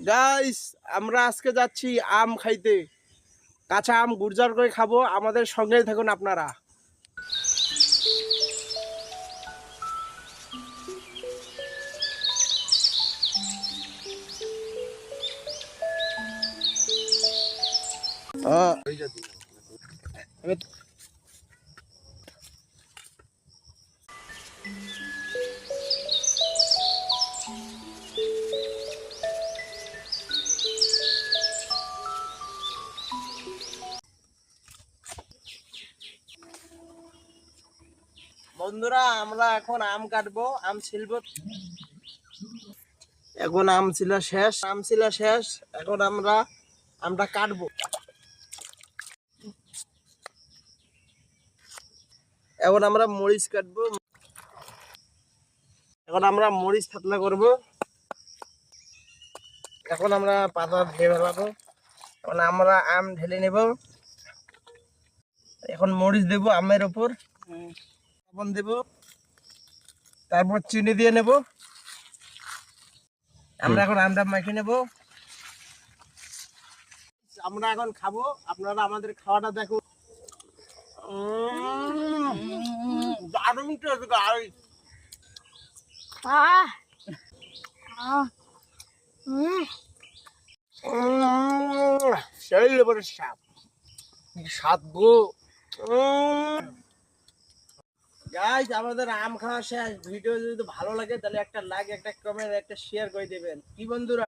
Guys, আমরা আজকে যাচ্ছি আম খাইতে। কাঁচা আম গুড়জার করে খাবো, আমাদের সঙ্গেই থাকুন আপনারা। বন্ধুরা, আমরা এখন আম কাটবো, আম ছিলবো। এখন আম ছিলা শেষ, এখন আমরা আমটা কাটবো। এখন আমরা মরিচ কাটবো, এখন আমরা মরিচ পাতলা করবো। এখন আমরা পাতা ধুয়ে ফেলাবো। এখন আমরা আম ঢেলে নেব। এখন মরিচ দেব আমের ওপর, লবণ দেব, তারপর চিনি দিয়ে নেব। আমরা এখন আমটা মাখিয়ে নেব। আমরা এখন খাবো, আপনারা আমাদের খাওয়াটা দেখুন। দারুণ টেস্ট গাইস। সেই লেভেলের স্বাদ গো। গাইস, আমাদের আম খাওয়া শেষ। ভিডিও যদি ভালো লাগে তাহলে একটা লাইক, একটা কমেন্ট, একটা শেয়ার করে দেবেন। কি বন্ধুরা?